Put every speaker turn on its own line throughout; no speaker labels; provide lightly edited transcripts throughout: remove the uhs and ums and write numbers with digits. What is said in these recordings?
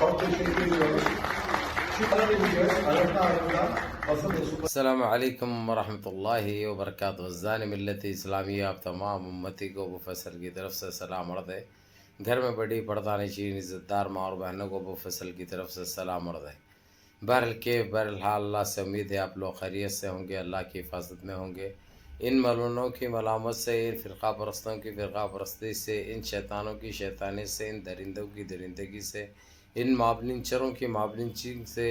Çok teşekkür ediyoruz. Şu an ediyoruz. Arada basın mensubu.
السلام علیکم ورحمۃ اللہ وبرکاتہ. الزان ملت اسلامیہ آپ تمام امتی کو ابو فیصل کی طرف سے سلام عرض ہے. گھر میں بڑی پردہ نشین عزت دار ماں اور بہنوں کو ابو فیصل کی طرف سے سلام عرض ہے. بہرحال اللہ سے امید ہے آپ لوگ خیریت سے ہوں گے، اللہ کی حفاظت میں ہوں گے. ان ملعونوں کی ملامت سے، ان فرقہ پرستوں کی فرقہ پرستی سے، ان شیطانوں کی شیطانی سے، ان درندوں کی درندگی سے، ان مابلنچروں کی مابلنچنگ سے،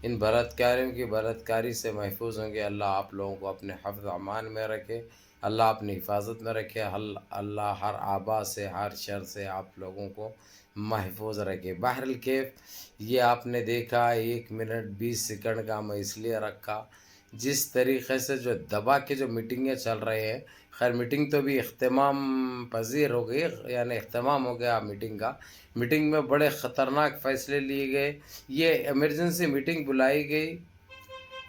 ان بلاتکاریوں کی بلاتکاری سے محفوظ ہوں گے. اللہ آپ لوگوں کو اپنے حفظ امان میں رکھے، اللہ اپنی حفاظت میں رکھے. اللہ ہر آبا سے، ہر شر سے آپ لوگوں کو محفوظ رکھے. بہرحال یہ آپ نے دیکھا 1 منٹ 20 سیکنڈ کا میں اس لیے رکھا، جس طریقے سے جو دبا کے جو میٹنگیں چل رہے ہیں. خیر میٹنگ تو بھی اختتام پذیر ہو گئی، یعنی اختتام ہو گیا میٹنگ کا. میٹنگ میں بڑے خطرناک فیصلے لیے گئے. یہ ایمرجنسی میٹنگ بلائی گئی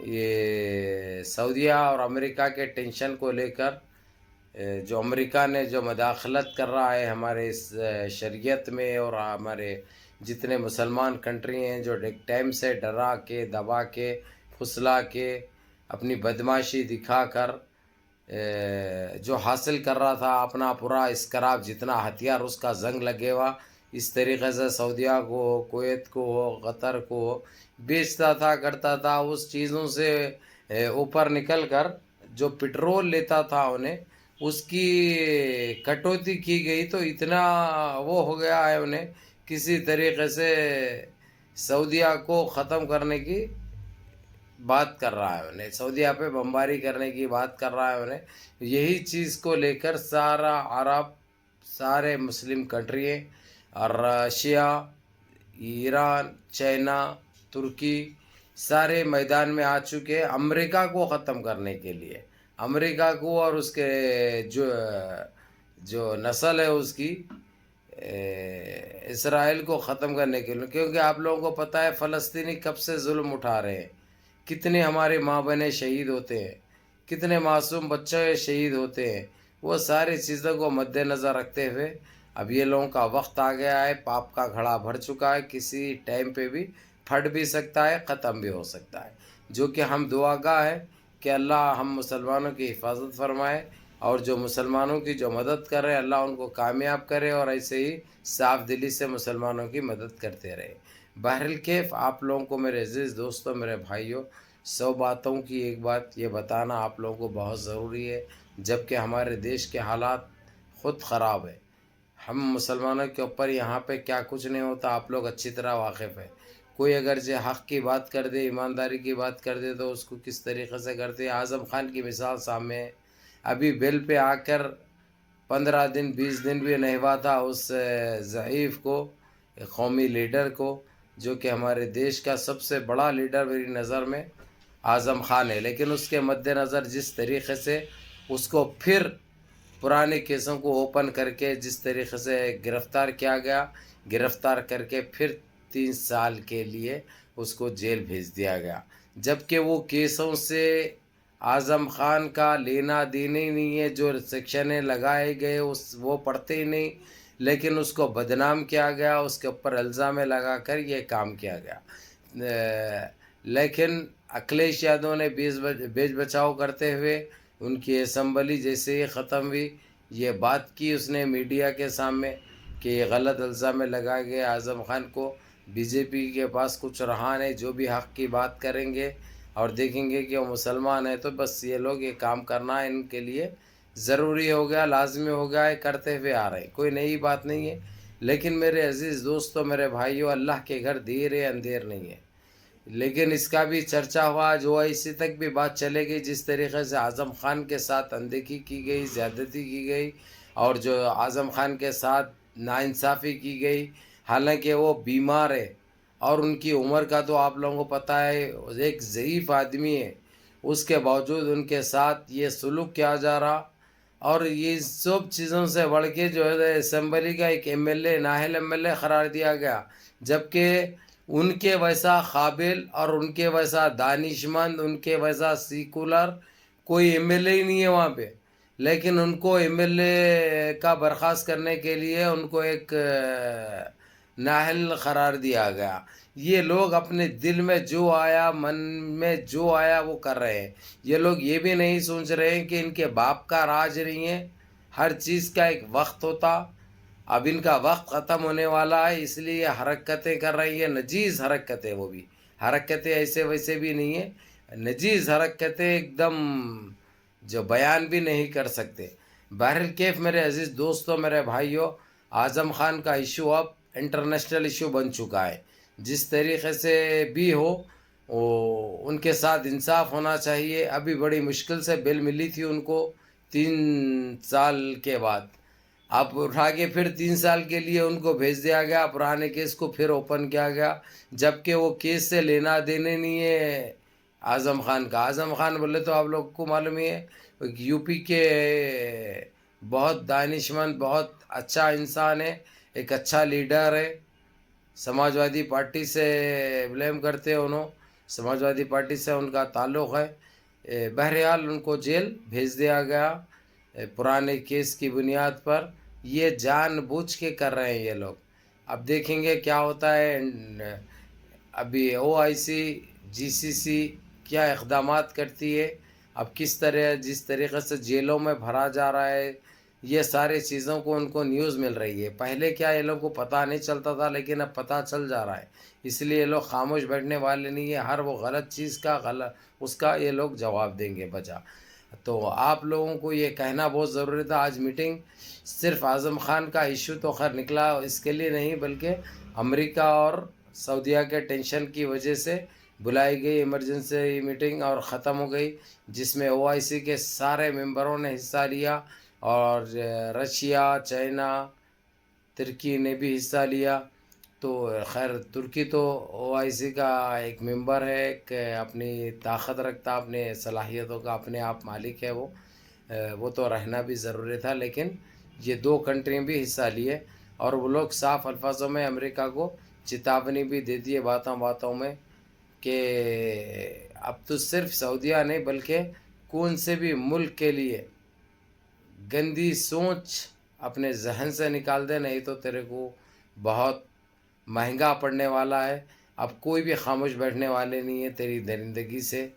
یہ سعودیہ اور امریکہ کے ٹینشن کو لے کر. جو امریکہ نے جو مداخلت کر رہا ہے ہمارے اس شریعت میں، اور ہمارے جتنے مسلمان کنٹری ہیں جو ایک ٹائم سے ڈرا کے دبا کے پھسلا کے اپنی بدماشی دکھا کر جو حاصل کر رہا تھا اپنا پورا اسکراب، جتنا ہتھیار اس کا زنگ لگے ہوا، اس طریقے سے سعودیہ کو، کویت کو، قطر کو بیچتا تھا، کرتا تھا. اس چیزوں سے اوپر نکل کر جو پٹرول لیتا تھا انہیں، اس کی کٹوتی کی گئی. تو اتنا وہ ہو گیا ہے انہیں کسی طریقے سے سعودیہ کو ختم کرنے کی بات کر رہا ہے انہیں، سعودیہ پہ بمباری کرنے کی بات کر رہا ہے انہیں. یہی چیز کو لے کر سارا عرب، سارے مسلم کنٹری اور رشیا، ایران، چائنا، ترکی سارے میدان میں آ چکے امریکہ کو ختم کرنے کے لیے. امریکہ کو اور اس کے جو نسل ہے اس کی اسرائیل کو ختم کرنے کے لیے. کیونکہ آپ لوگوں کو پتہ ہے فلسطینی کب سے ظلم اٹھا رہے ہیں، کتنے ہمارے ماں بہنیں شہید ہوتے ہیں، کتنے معصوم بچے شہید ہوتے ہیں. وہ ساری چیزوں کو مد نظر رکھتے ہوئے اب یہ لوگوں کا وقت آ گیا ہے. پاپ کا گھڑا بھر چکا ہے، کسی ٹائم پہ بھی پھٹ بھی سکتا ہے، ختم بھی ہو سکتا ہے. جو کہ ہم دعا گاہ ہے کہ اللہ ہم مسلمانوں کی حفاظت فرمائے، اور جو مسلمانوں کی جو مدد کر رہے اللہ ان کو کامیاب کرے، اور ایسے ہی صاف دلی سے مسلمانوں کی مدد کرتے رہے. بہرحال آپ لوگوں کو، میرے عزیز دوستوں، میرے بھائیوں، 100 باتوں کی ایک بات یہ بتانا آپ لوگوں کو بہت ضروری ہے، جبکہ ہمارے دیش کے حالات خود خراب ہے. ہم مسلمانوں کے اوپر یہاں پہ کیا کچھ نہیں ہوتا آپ لوگ اچھی طرح واقف ہے. کوئی اگر حق کی بات کر دے، ایمانداری کی بات کر دے، تو اس کو کس طریقے سے کرتے. اعظم خان کی مثال سامنے ہے. ابھی بیل پہ آ کر 15 دن 20 دن بھی نہیں ہوا تھا اس ضعیف کو، قومی لیڈر کو، جو کہ ہمارے دیش کا سب سے بڑا لیڈر میری نظر میں اعظم خان ہے. لیکن اس کے مد نظر جس طریقے سے اس کو پھر پرانے کیسوں کو اوپن کر کے جس طریقے سے گرفتار کیا گیا، گرفتار کر کے پھر 3 سال کے لیے اس کو جیل بھیج دیا گیا. جبکہ وہ کیسوں سے اعظم خان کا لینا دینا ہی نہیں ہے. جو سیکشنیں لگائے گئے وہ پڑھتے ہی نہیں، لیکن اس کو بدنام کیا گیا، اس کے اوپر الزام لگا کر یہ کام کیا گیا. لیکن اکھلیش یادو نے بیچ بچاؤ کرتے ہوئے ان کی اسمبلی جیسے ہی ختم ہوئی، یہ بات کی اس نے میڈیا کے سامنے کہ یہ غلط الزام لگائے گئے اعظم خان کو. بی جے پی کے پاس کچھ رہا نہیں، جو بھی حق کی بات کریں گے اور دیکھیں گے کہ وہ مسلمان ہیں، تو بس یہ لوگ یہ کام کرنا ان کے لیے ضروری ہو گیا، لازمی ہو گیا ہے، کرتے ہوئے آ رہے ہیں. کوئی نئی بات نہیں ہے. لیکن میرے عزیز دوستوں، میرے بھائیوں، اللہ کے گھر دیر ہے اندھیر نہیں ہے. لیکن اس کا بھی چرچا ہوا، جو اسی تک بھی بات چلے گئی، جس طریقے سے اعظم خان کے ساتھ اندیکھی کی گئی، زیادتی کی گئی، اور جو اعظم خان کے ساتھ ناانصافی کی گئی. حالانکہ وہ بیمار ہے، اور ان کی عمر کا تو آپ لوگوں کو پتہ ہے، ایک ضعیف آدمی ہے، اس کے باوجود ان کے ساتھ یہ سلوک کیا جا رہا. اور یہ سب چیزوں سے بڑھ کے جو ہے اسمبلی کا ایک ایم ایل اے نااہل ایم ایل اے قرار دیا گیا، جبکہ ان کے ویسا قابل اور ان کے ویسا دانشمند، ان کے ویسا سیکولر کوئی ایم ایل اے ہی نہیں ہے وہاں پہ. لیکن ان کو ایم ایل اے کا برخاست کرنے کے لیے ان کو ایک نااہل قرار دیا گیا. یہ لوگ اپنے دل میں جو آیا، من میں جو آیا وہ کر رہے ہیں. یہ لوگ یہ بھی نہیں سوچ رہے ہیں کہ ان کے باپ کا راج نہیں ہے. ہر چیز کا ایک وقت ہوتا. اب ان کا وقت ختم ہونے والا ہے، اس لیے حرکتیں کر رہی ہیں، نجیز حرکتیں. وہ بھی حرکتیں ایسے ویسے بھی نہیں ہیں، نجیز حرکتیں ایک دم جو بیان بھی نہیں کر سکتے. بہرکیف میرے عزیز دوستوں، میرے بھائیوں، اعظم خان کا ایشو اب انٹرنیشنل ایشو بن چکا ہے. جس طریقے سے بھی ہو ان کے ساتھ انصاف ہونا چاہیے. ابھی بڑی مشکل سے بیل ملی تھی ان کو 3 سال کے بعد. اب اٹھا کے پھر 3 سال کے لیے ان کو بھیج دیا گیا. پرانے کیس کو پھر اوپن کیا گیا، جبکہ وہ کیس سے لینا دینے نہیں ہے اعظم خان کا. اعظم خان بولے تو آپ لوگ کو معلوم ہی ہے، یو پی کے بہت دانشمند، بہت اچھا انسان ہے، ایک اچھا لیڈر ہے. سماج وادی پارٹی سے بلیم کرتے انہوں، سماج وادی پارٹی سے ان کا تعلق ہے. بہرحال ان کو جیل بھیج دیا گیا پرانے کیس کی بنیاد پر. یہ جان بوجھ کے کر رہے ہیں یہ لوگ. اب دیکھیں گے کیا ہوتا ہے. ابھی OIC GCC کیا اقدامات کرتی ہے. اب کس طرح جس طریقے سے جیلوں میں بھرا جا رہا ہے، یہ سارے چیزوں کو ان کو نیوز مل رہی ہے. پہلے کیا یہ لوگوں کو پتہ نہیں چلتا تھا، لیکن اب پتہ چل جا رہا ہے. اس لیے یہ لوگ خاموش بیٹھنے والے نہیں ہیں. ہر وہ غلط چیز کا اس کا یہ لوگ جواب دیں گے بجا. تو آپ لوگوں کو یہ کہنا بہت ضروری تھا. آج میٹنگ صرف اعظم خان کا ایشو تو خیر نکلا اس کے لیے نہیں، بلکہ امریکہ اور سعودیہ کے ٹینشن کی وجہ سے بلائی گئی ایمرجنسی میٹنگ اور ختم ہو گئی، جس میں OIC کے سارے ممبروں نے حصہ لیا، اور رشیا، چائنا، ترکی نے بھی حصہ لیا. تو خیر ترکی تو OIC کا ایک ممبر ہے، ایک اپنی طاقت رکھتا، اپنے صلاحیتوں کا اپنے آپ مالک ہے. وہ تو رہنا بھی ضروری تھا، لیکن یہ 2 کنٹریاں بھی حصہ لیے. اور وہ لوگ صاف الفاظوں میں امریکہ کو چتاونی بھی دے دیے باتوں باتوں میں کہ اب تو صرف سعودیہ نہیں بلکہ کون سے بھی ملک کے لیے گندی سوچ اپنے ذہن سے نکال دے، نہیں تو تیرے کو بہت مہنگا پڑنے والا ہے. اب کوئی بھی خاموش بیٹھنے والے نہیں ہے تیری درندگی سے،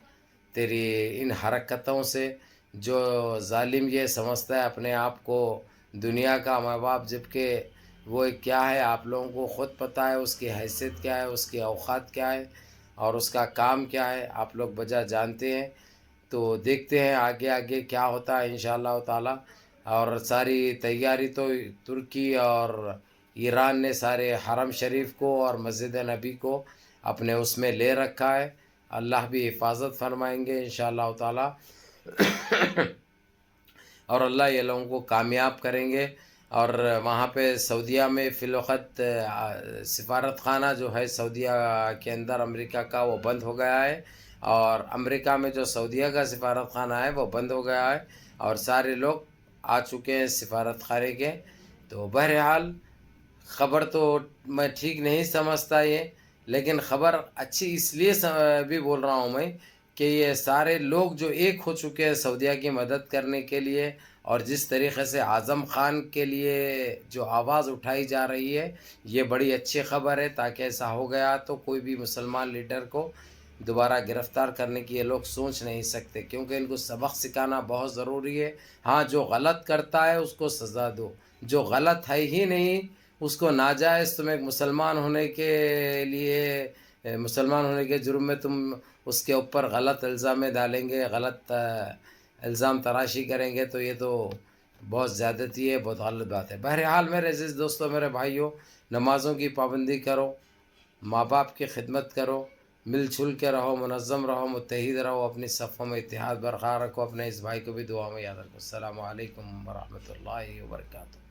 تیری ان حرکتوں سے. جو ظالم یہ سمجھتا ہے اپنے آپ کو دنیا کا ماں باپ، جبکہ وہ کیا ہے آپ لوگوں کو خود پتہ ہے. اس کی حیثیت کیا ہے، اس کی اوقات کیا ہے، اور اس کا کام کیا ہے، آپ لوگ بجا جانتے ہیں. تو دیکھتے ہیں آگے آگے کیا ہوتا ہے انشاءاللہ تعالی. اور ساری تیاری تو ترکی اور ایران نے سارے حرم شریف کو اور مسجد نبی کو اپنے اس میں لے رکھا ہے. اللہ بھی حفاظت فرمائیں گے انشاءاللہ تعالی، اور اللہ یہ لوگوں کو کامیاب کریں گے. اور وہاں پہ سعودیہ میں فی الوقت سفارت خانہ جو ہے سعودیہ کے اندر امریکہ کا، وہ بند ہو گیا ہے. اور امریکہ میں جو سعودیہ کا سفارت خانہ ہے وہ بند ہو گیا ہے، اور سارے لوگ آ چکے ہیں سفارت خانے کے. تو بہرحال خبر تو میں ٹھیک نہیں سمجھتا یہ، لیکن خبر اچھی اس لیے بھی بول رہا ہوں میں کہ یہ سارے لوگ جو ایک ہو چکے ہیں سعودیہ کی مدد کرنے کے لیے، اور جس طریقے سے اعظم خان کے لیے جو آواز اٹھائی جا رہی ہے، یہ بڑی اچھی خبر ہے. تاکہ ایسا ہو گیا تو کوئی بھی مسلمان لیڈر کو دوبارہ گرفتار کرنے کی یہ لوگ سوچ نہیں سکتے، کیونکہ ان کو سبق سکھانا بہت ضروری ہے. ہاں جو غلط کرتا ہے اس کو سزا دو، جو غلط ہے ہی نہیں اس کو ناجائز تم ایک مسلمان ہونے کے لیے، مسلمان ہونے کے جرم میں تم اس کے اوپر غلط الزام ڈالیں گے، غلط الزام تراشی کریں گے، تو یہ تو بہت زیادتی ہے، بہت غلط بات ہے. بہرحال میرے عزیز دوستوں، میرے بھائیوں، نمازوں کی پابندی کرو، ماں باپ کی خدمت کرو، مل جل کے رہو، منظم رہو، متحد رہو، اپنی صفوں میں اتحاد برقرار رکھو. اپنے اس بھائی کو بھی دعا میں یاد رکھو. السلام علیکم ورحمۃ اللہ وبرکاتہ.